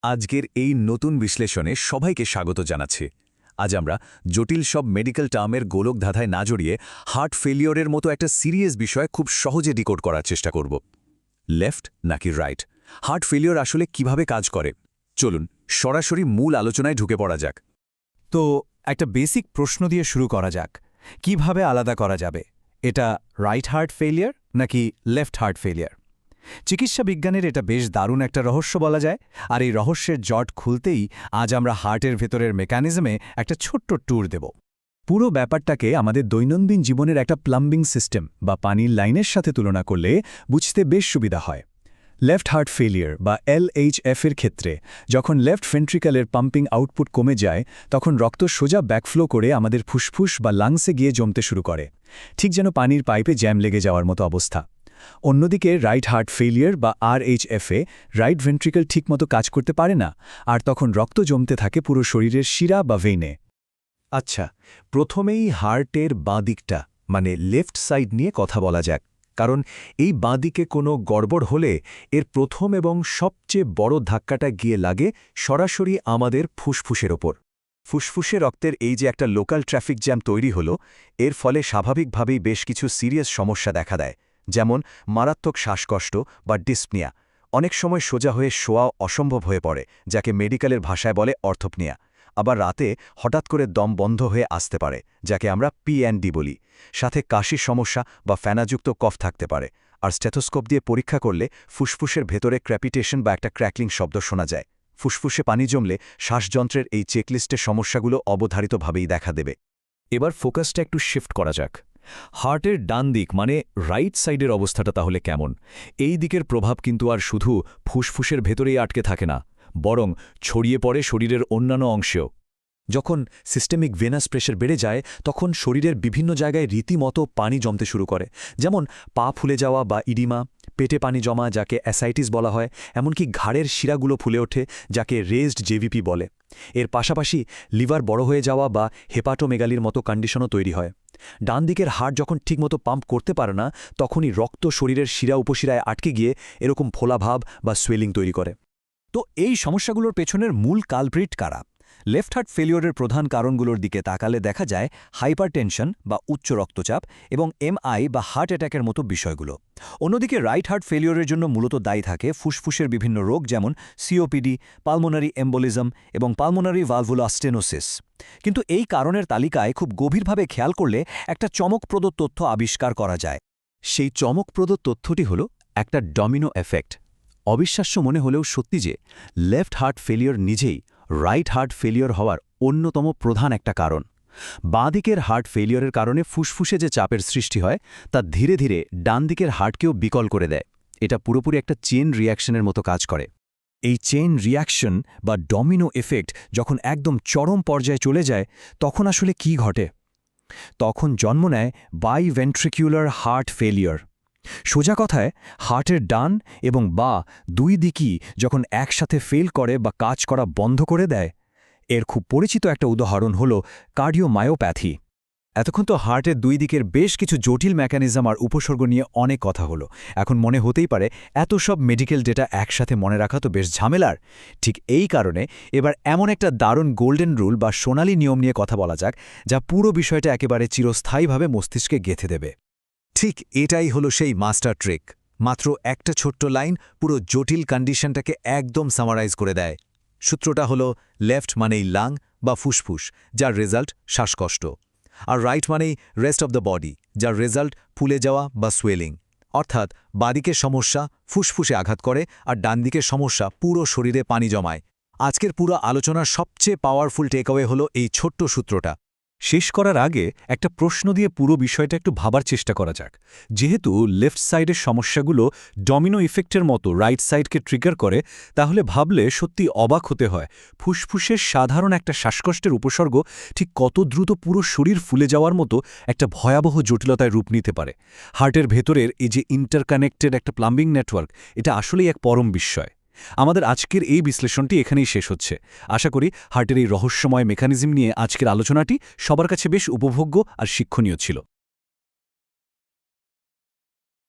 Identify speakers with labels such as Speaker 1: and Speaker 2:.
Speaker 1: আজকের এই নতুন বিশ্লেষণে সবাইকে স্বাগত জানাচ্ছি। আজ আমরা জটিল সব মেডিকেল টার্মের গোলকধাঁধায় না জড়িয়ে হার্ট ফেলিওরের মতো একটা সিরিয়াস বিষয় খুব সহজে ডিকোড করার চেষ্টা করব। লেফট নাকি রাইট, হার্ট ফেলিওর আসলে কিভাবে কাজ করে, চলুন সরাসরি মূল আলোচনায় ঢুকে পড়া যাক।
Speaker 2: তো একটা বেসিক প্রশ্ন দিয়ে শুরু করা যাক, কিভাবে আলাদা করা যাবে এটা রাইট হার্ট ফেলিয়ার নাকি লেফট হার্ট ফেলিয়ার? চিকিৎসা বিজ্ঞানের এটা বেশ দারুণ একটা রহস্য বলা যায়, আর এই রহস্যের জট খুলতেই আজ আমরা হার্টের ভেতরের মেকানিজমে একটা ছোট্ট ট্যুর দেব। পুরো ব্যাপারটাকে আমাদের দৈনন্দিন জীবনের একটা প্লাম্বিং সিস্টেম বা পানির লাইনের সাথে তুলনা করলে বুঝতে বেশ সুবিধা হয়। লেফট হার্ট ফেলিয়ার বা LHF এর ক্ষেত্রে যখন লেফট ভেন্ট্রিকলের পাম্পিং আউটপুট কমে যায়, তখন রক্ত সোজা ব্যাকফ্লো করে আমাদের ফুসফুস বা লাংসে গিয়ে জমতে শুরু করে, ঠিক যেন পানির পাইপে জ্যাম লেগে যাওয়ার মতো অবস্থা। অন্যদিকে রাইট হার্ট ফেলিয়ার বা RHF-এ রাইট ভেন্ট্রিকল ঠিকমতো কাজ করতে পারে না, আর তখন রক্ত জমতে থাকে পুরো শরীরের শিরা বা ভেইনে।
Speaker 1: আচ্ছা, প্রথমেই হার্টের বাঁ দিকটা মানে লেফট সাইড নিয়ে কথা বলা যাক, কারণ এই বাঁ দিকে কোনো গড়বড় হলে এর প্রথম এবং সবচেয়ে বড় ধাক্কাটা গিয়ে লাগে সরাসরি আমাদের ফুসফুসের ওপর। ফুসফুসে রক্তের এই যে একটা লোকাল ট্রাফিক জ্যাম তৈরি হলো, এর ফলে স্বাভাবিকভাবেই বেশ কিছু সিরিয়াস সমস্যা দেখা দেয়, যেমন মারাত্মক শ্বাসকষ্ট বা ডিসপনিয়া। অনেক সময় সোজা হয়ে শোয়া অসম্ভব হয়ে পড়ে, যাকে মেডিকেলের ভাষায় বলে অর্থোপনিয়া। আবার রাতে হঠাৎ করে দম বন্ধ হয়ে আসতে পারে, যাকে আমরা PND বলি। সাথে কাশির সমস্যা বা ফ্যানাযুক্ত কফ থাকতে পারে। আর স্টেথোস্কোপ দিয়ে পরীক্ষা করলে ফুসফুসের ভেতরে ক্র্যাপিটেশন বা একটা ক্র্যাকলিং শব্দ শোনা যায়। ফুসফুসে পানি জমলে শ্বাসযন্ত্রের এই চেকলিস্টের সমস্যাগুলো অবধারিতভাবেই দেখা দেবে।
Speaker 3: এবার ফোকাসটা একটু শিফট করা যাক। হার্টের ডান দিক মানে রাইট সাইডের অবস্থাটা তাহলে কেমন? এই দিকের প্রভাব কিন্তু আর শুধু ফুসফুসের ভেতরেই আটকে থাকে না, বরং ছড়িয়ে পড়ে শরীরের অন্যান্য অংশেও।
Speaker 1: যখন সিস্টেমিক ভেনাস প্রেশার বেড়ে যায়, তখন শরীরের বিভিন্ন জায়গায় রীতিমতো পানি জমতে শুরু করে, যেমন পা ফুলে যাওয়া বা ইডিমা, পেটে পানি জমা যাকে অ্যাসাইটিস বলা হয়, এমনকি ঘাড়ের শিরাগুলো ফুলে ওঠে যাকে রেজড জেভিপি বলে। এর পাশাপাশি লিভার বড় হয়ে যাওয়া বা হেপাটোমেগালির মতো কন্ডিশনও তৈরি হয়। ডান দিকের হার্ট যখন ঠিকমতো পাম্প করতে পারে না, তখনই রক্ত শরীরের শিরা উপশিরায় আটকে গিয়ে এরকম ফোলাভাব বা সোয়েলিং তৈরি করে।
Speaker 2: তো এই সমস্যাগুলোর পেছনের মূল কালপ্রিট কারা? লেফট হার্ট ফেলিওরের প্রধান কারণগুলোর দিকে তাকালে দেখা যায় হাইপারটেনশন বা উচ্চ রক্তচাপ এবং MI বা হার্ট অ্যাটাকের মতো বিষয়গুলো। অন্যদিকে রাইট হার্ট ফেলিওরের জন্য মূলত দায়ী থাকে ফুসফুসের বিভিন্ন রোগ, যেমন COPD, পালমোনারি এম্বোলিজম এবং পালমোনারি ভালভুলার স্টেনোসিস। কিন্তু এই কারণের তালিকায় খুব গভীরভাবে খেয়াল করলে একটা চমকপ্রদ তথ্য আবিষ্কার করা যায়।
Speaker 1: সেই চমকপ্রদ তথ্যটি হল একটা ডমিনো এফেক্ট। অবিশ্বাস্য মনে হলেও সত্যি যে লেফট হার্ট ফেলিওর নিজেই রাইট হার্ট ফেলিওর হওয়ার অন্যতম প্রধান একটা কারণ। বাঁ দিকের হার্ট ফেলিওরের কারণে ফুসফুসে যে চাপের সৃষ্টি হয়, তা ধীরে ধীরে ডান দিকের হার্টকেও বিকল করে দেয়। এটা পুরোপুরি একটা চেইন রিয়াকশনের মতো কাজ করে।
Speaker 2: এই চেইন রিয়াকশন বা ডমিনো এফেক্ট যখন একদম চরম পর্যায়ে চলে যায়, তখন আসলে কি ঘটে? তখন জন্ম নেয় বাইভেন্ট্রিকুলার হার্ট ফেলিওর। সোজা কথায়, হার্টের ডান এবং বাঁ দুই দিকই যখন একসাথে ফেল করে বা কাজ করা বন্ধ করে দেয়। এর খুব পরিচিত একটা উদাহরণ হল কার্ডিওমায়োপ্যাথি। এতক্ষণ তো হার্টের দুই দিকের বেশ কিছু জটিল মেকানিজম আর উপসর্গ নিয়ে অনেক কথা হলো। এখন মনে হতেই পারে এত সব মেডিকেল ডেটা একসাথে মনে রাখা তো বেশ ঝামেলার। ঠিক এই কারণে এবার এমন একটা দারুণ গোল্ডেন রুল বা সোনালি নিয়ম নিয়ে কথা বলা যাক, যা পুরো বিষয়টা একেবারে চিরস্থায়ীভাবে মস্তিষ্কে গেঁথে দেবে।
Speaker 1: ঠিক এটাই হলো সেই মাস্টার ট্রিক। মাত্র একটা ছোট্ট লাইন পুরো জটিল কন্ডিশনটাকে একদম সামারাইজ করে দেয়। সূত্রটা হলো লেফট মানেই লাং বা ফুসফুস, যার রেজাল্ট শ্বাসকষ্ট, আর রাইট মানেই রেস্ট অব দ্য বডি, যার রেজাল্ট ফুলে যাওয়া বা সোয়েলিং। অর্থাৎ বাঁদিকের সমস্যা ফুসফুসে আঘাত করে, আর ডান দিকের সমস্যা পুরো শরীরে পানি জমায়। আজকের পুরো আলোচনার সবচেয়ে পাওয়ারফুল টেকঅ্যাওয়ে হলো এই ছোট্ট সূত্রটা।
Speaker 3: শেষ করার আগে একটা প্রশ্ন দিয়ে পুরো বিষয়টা একটু ভাবার চেষ্টা করা যাক। যেহেতু লেফট সাইডের সমস্যাগুলো ডমিনো ইফেক্টের মতো রাইট সাইডকে ট্রিগার করে, তাহলে ভাবলে সত্যি অবাক হতে হয় ফুসফুসের সাধারণ একটা শ্বাসকষ্টের উপসর্গ ঠিক কত দ্রুত পুরো শরীর ফুলে যাওয়ার মতো একটা ভয়াবহ জটিলতায় রূপ নিতে পারে। হার্টের ভেতরের এই যে ইন্টারকানেক্টেড একটা প্লাম্বিং নেটওয়ার্ক, এটা আসলেই এক পরম বিস্ময়। আমাদের আজকের এই বিশ্লেষণটি এখানেই শেষ হচ্ছে। আশা করি হার্টের এই রহস্যময় মেকানিজম নিয়ে আজকের আলোচনাটি সবার কাছে বেশ উপভোগ্য আর শিক্ষণীয় ছিল।